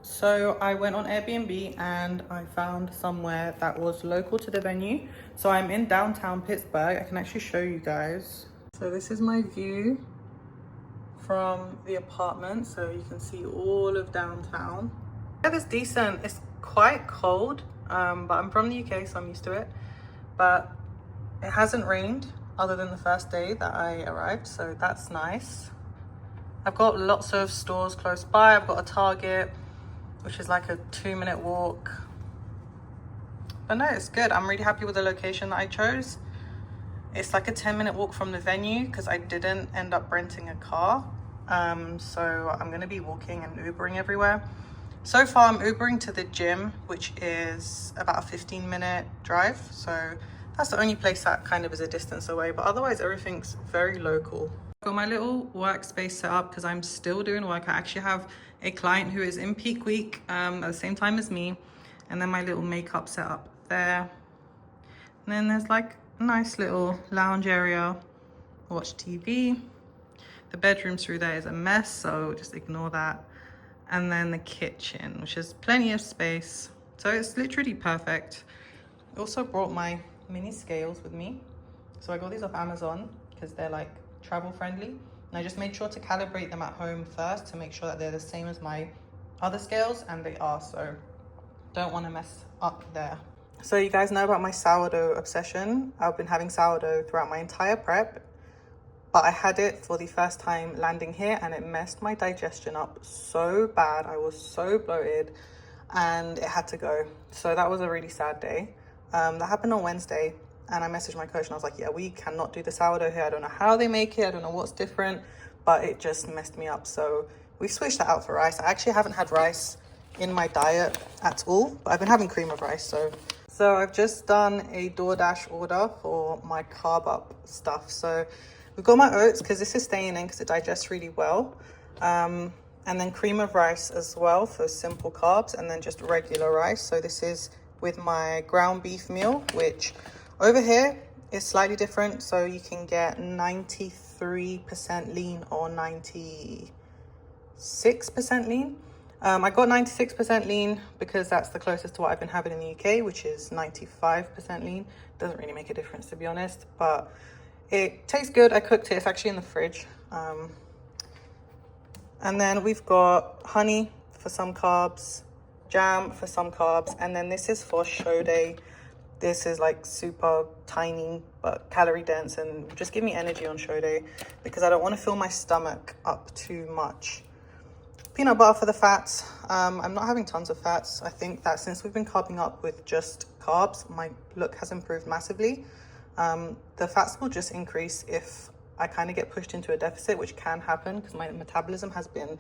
So I went on Airbnb and I found somewhere that was local to the venue. So I'm in downtown Pittsburgh. I can actually show you guys. So this is my view from the apartment. So you can see all of downtown. Yeah, it's decent. It's quite cold, but I'm from the UK, so I'm used to it. But it hasn't rained other than the first day that I arrived, so that's nice. I've got lots of stores close by. I've got a Target, which is like a 2-minute walk. But no, it's good. I'm really happy with the location that I chose. It's like a 10-minute walk from the venue because I didn't end up renting a car. So I'm gonna be walking and Ubering everywhere. So far I'm Ubering to the gym, which is about a 15-minute drive. So that's the only place that kind of is a distance away, but otherwise everything's very local. Got my little workspace set up because I'm still doing work. I actually have a client who is in peak week at the same time as me, and then my little makeup set up there. And then there's like a nice little lounge area, watch TV. The bedroom through there is a mess, so just ignore that. And then the kitchen, which has plenty of space, so it's literally perfect. I also brought my mini scales with me, so I got these off Amazon because they're like travel friendly, and I just made sure to calibrate them at home first to make sure that they're the same as my other scales, and they are, so don't want to mess up there. So you guys know about my sourdough obsession. I've been having sourdough throughout my entire prep, but I had it for the first time landing here and it messed my digestion up so bad. I was so bloated and it had to go, so that was a really sad day. That happened on Wednesday, and I messaged my coach and I was like, yeah, we cannot do the sourdough here. I don't know how they make it. I don't know what's different, but it just messed me up. So we switched that out for rice. I actually haven't had rice in my diet at all, but I've been having cream of rice. So I've just done a DoorDash order for my carb up stuff. So we've got my oats because this is staying in because it digests really well. And then cream of rice as well for simple carbs, and then just regular rice. So this is with my ground beef meal, which over here is slightly different. So you can get 93% lean or 96% lean. I got 96% lean because that's the closest to what I've been having in the UK, which is 95% lean. Doesn't really make a difference, to be honest, but it tastes good. I cooked it. It's actually in the fridge. And then we've got honey for some carbs, jam for some carbs, and then this is for show day. This is like super tiny but calorie dense and just give me energy on show day because I don't want to fill my stomach up too much. Peanut butter for the fats. I'm not having tons of fats. I think that since we've been carving up with just carbs, my look has improved massively. The fats will just increase if I kind of get pushed into a deficit, which can happen because my metabolism has been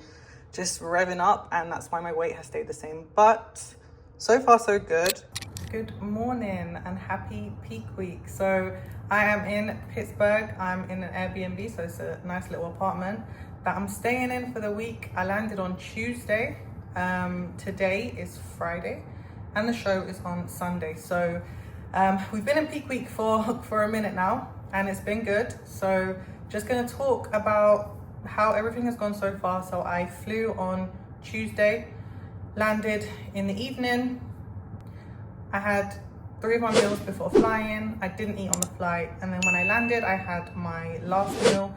just revving up, and that's why my weight has stayed the same. But so far so good. Good morning and happy peak week. So I am in Pittsburgh. I'm in an Airbnb, so it's a nice little apartment that I'm staying in for the week. I landed on Tuesday. Today is Friday and the show is on Sunday. So we've been in peak week for a minute now, and it's been good. So just gonna talk about how everything has gone so far. So I flew on Tuesday, landed in the evening. I had 3 of my meals before flying. I didn't eat on the flight, and then when I landed I had my last meal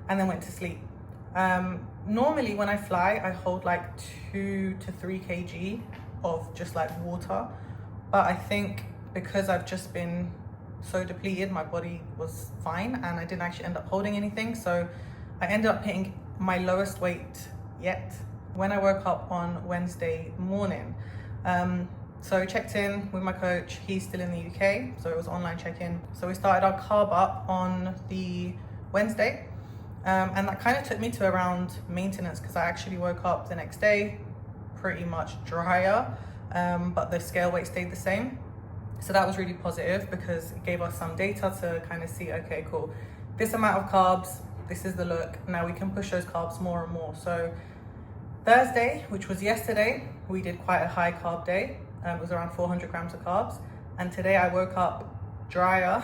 and then went to sleep. Normally when I fly I hold like 2 to 3 kg of just like water, but I think because I've just been so depleted, my body was fine and I didn't actually end up holding anything. So I ended up hitting my lowest weight yet when I woke up on Wednesday morning. So checked in with my coach. He's still in the UK, so it was online check-in. So we started our carb up on the Wednesday, and that kind of took me to around maintenance because I actually woke up the next day pretty much drier, but the scale weight stayed the same. So that was really positive because it gave us some data to kind of see, okay, cool, this amount of carbs, this is the look. Now we can push those carbs more and more. So Thursday, which was yesterday, we did quite a high carb day. It was around 400 grams of carbs. And today I woke up drier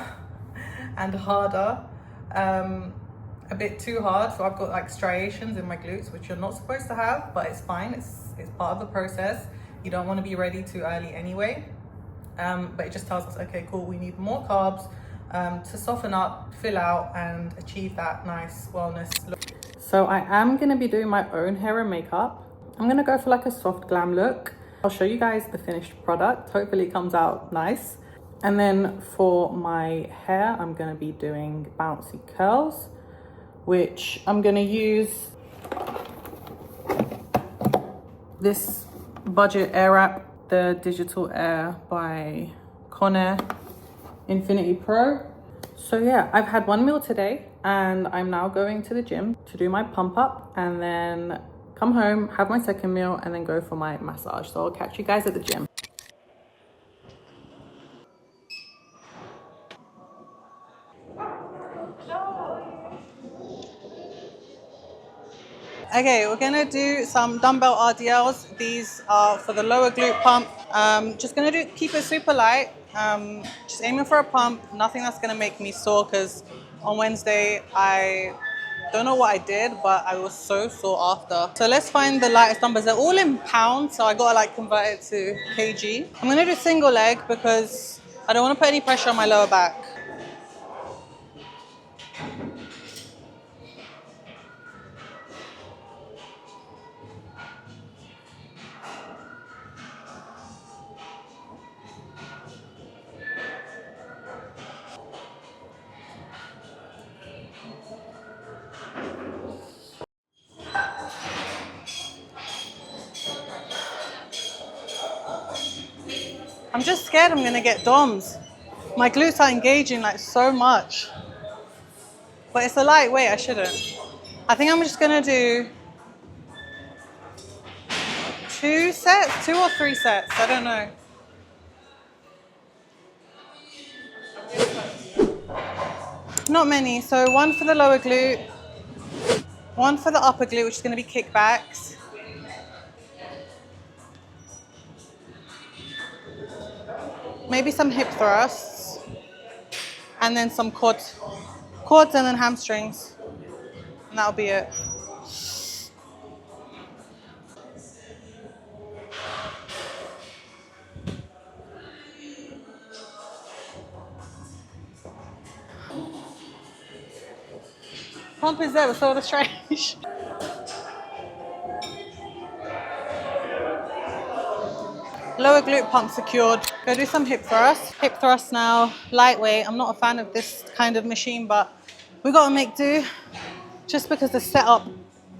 and harder, a bit too hard. So I've got like striations in my glutes, which you're not supposed to have, but it's fine. It's part of the process. You don't want to be ready too early anyway. But it just tells us, okay, cool, we need more carbs to soften up, fill out, and achieve that nice wellness look. So I am going to be doing my own hair and makeup. I'm going to go for like a soft glam look. I'll show you guys the finished product. Hopefully it comes out nice. And then for my hair, I'm going to be doing bouncy curls, which I'm going to use this budget air wrap, the Digital Air by Conair Infinity Pro. So yeah, I've had one meal today and I'm now going to the gym to do my pump up and then come home, have my second meal, and then go for my massage. So I'll catch you guys at the gym. Okay, we're gonna do some dumbbell RDLs. These are for the lower glute pump. Just gonna keep it super light. Just aiming for a pump, nothing that's gonna make me sore, because on Wednesday I don't know what I did, but I was so sore after. So let's find the lightest numbers. They're all in pounds, so I gotta like convert it to kg. I'm gonna do single leg because I don't wanna put any pressure on my lower back. I'm just scared I'm gonna get DOMs. My glutes are engaging like so much. But it's a lightweight, I shouldn't. I think I'm just gonna do 2 sets, 2 or 3 sets, I don't know. Not many, so 1 for the lower glute, 1 for the upper glute, which is gonna be kickbacks. Maybe some hip thrusts, and then some quads and then hamstrings, and that'll be it. Pump is there, but so the stretch. Lower glute pump secured. Go do some hip thrusts. Hip thrusts now, lightweight. I'm not a fan of this kind of machine, but we gotta make do. Just because the setup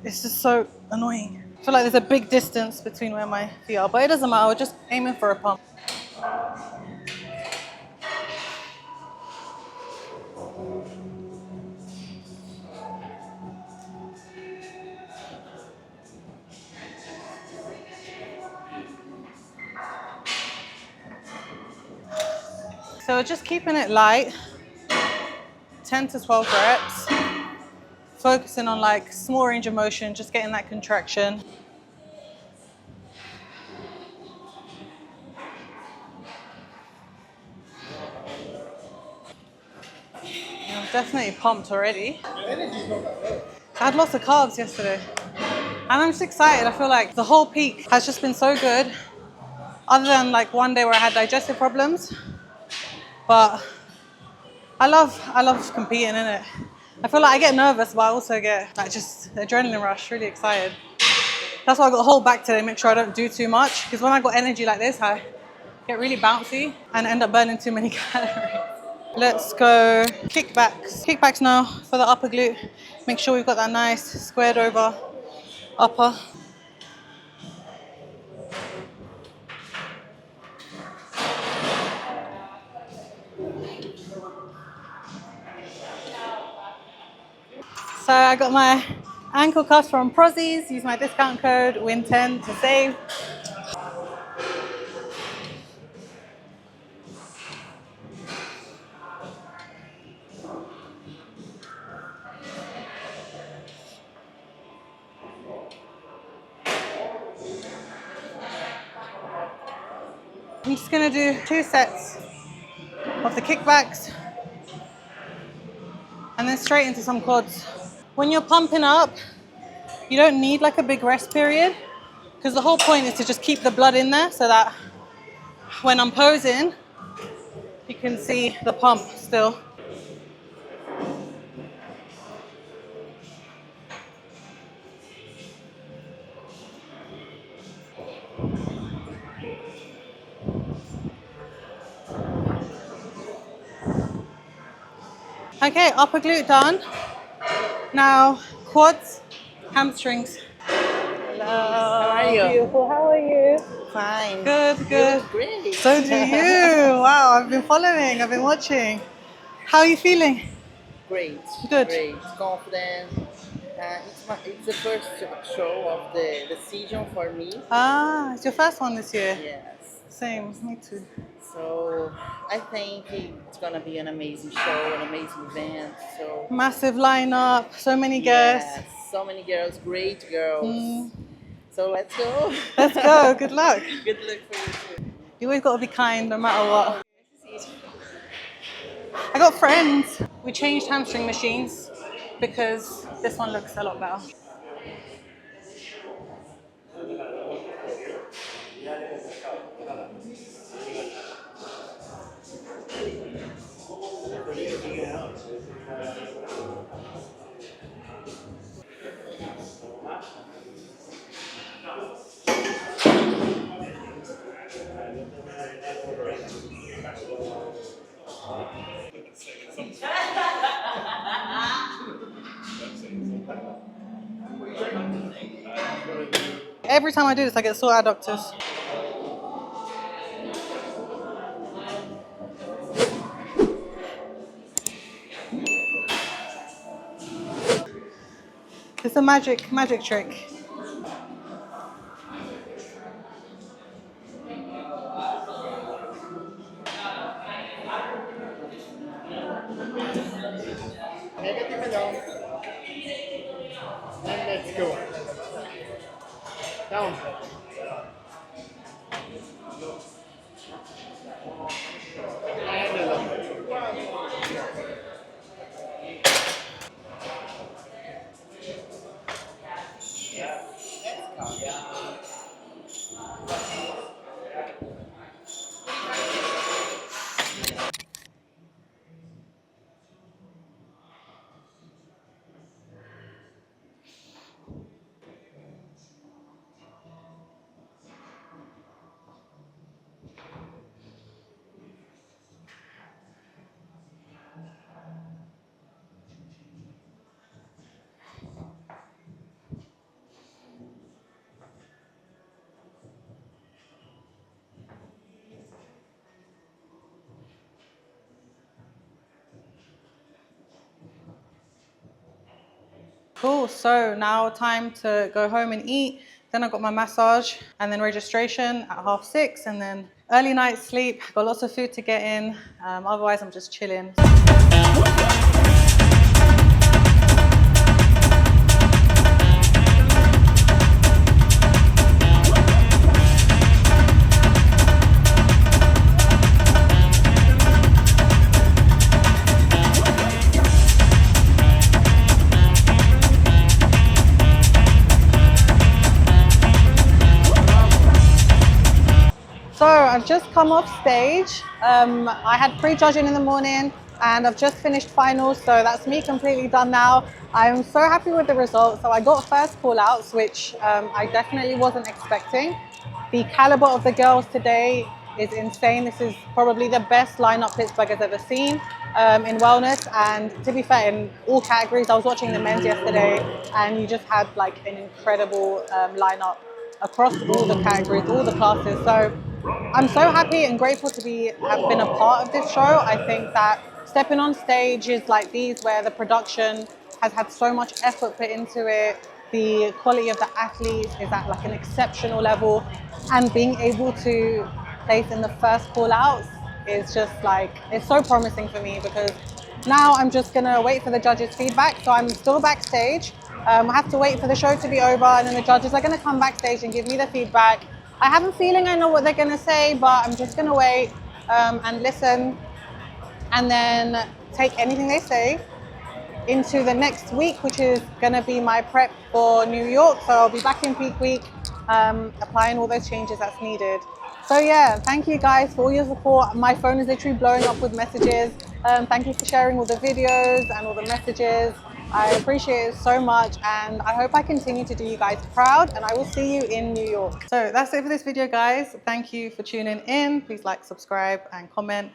is just so annoying. I feel like there's a big distance between where my feet are, but it doesn't matter. We're just aiming for a pump. So just keeping it light, 10 to 12 reps, focusing on like small range of motion, just getting that contraction. I'm definitely pumped already. I had lots of carbs yesterday, and I'm just excited. I feel like the whole peak has just been so good, other than like one day where I had digestive problems. But I love competing, innit? I feel like I get nervous, but I also get like just adrenaline rush, really excited. That's why I got to hold back today, make sure I don't do too much, because when I got energy like this, I get really bouncy and end up burning too many calories. Let's go kickbacks. Kickbacks now for the upper glute. Make sure we've got that nice squared over upper. So I got my ankle cuffs from Prozzies. Use my discount code WIN10 to save. I'm just gonna do 2 sets of the kickbacks and then straight into some quads. When you're pumping up, you don't need like a big rest period, because because the whole point is to just keep the blood in there so that when I'm posing, you can see the pump still. Okay, upper glute done. Now quads, hamstrings. Hello. How are you? Beautiful. How are you? Fine. Good, You good. look great. So do you. Wow, I've been following, I've been watching. How are you feeling? Great. Good. Great. Confident. It's the first show of the season for me. Ah, it's your first one this year? Yes. Same, me too. So I think it's gonna be an amazing show, an amazing event. So Massive lineup, so many guests. yes, so many girls, great girls. Mm. So let's go. Let's go, good luck. Good luck for you too. You always got to be kind no matter what. I got friends. We changed hamstring machines because this one looks a lot better. Every time I do this, I get sore adductors. It's a magic trick. Negative down. And let's go. Down. Cool, so now time to go home and eat. Then I got my massage and then registration at 6:30 and then early night sleep. Got lots of food to get in. Otherwise, I'm just chilling. So I've just come off stage. I had pre-judging in the morning and I've just finished finals, so that's me completely done now. I'm so happy with the results. So I got first call outs, which I definitely wasn't expecting. The caliber of the girls today is insane. This is probably the best lineup Pittsburgh has ever seen in wellness. And to be fair, in all categories, I was watching the men's yesterday and you just had like an incredible lineup across all the categories, all the classes. So I'm so happy and grateful to have been a part of this show. I think that stepping on stages like these where the production has had so much effort put into it, the quality of the athletes is at like an exceptional level, and being able to place in the first call outs is just like, it's so promising for me because now I'm just gonna wait for the judges' feedback. So I'm still backstage. I have to wait for the show to be over and then the judges are gonna come backstage and give me the feedback. I have a feeling I know what they're gonna say, but I'm just gonna wait and listen and then take anything they say into the next week, which is gonna be my prep for New York. So I'll be back in peak week applying all those changes that's needed. So yeah, thank you guys for all your support. My phone is literally blowing up with messages. Thank you for sharing all the videos and all the messages. I appreciate it so much, and I hope I continue to do you guys proud, and I will see you in New York. So that's it for this video, guys. Thank you for tuning in. Please like, subscribe, and comment.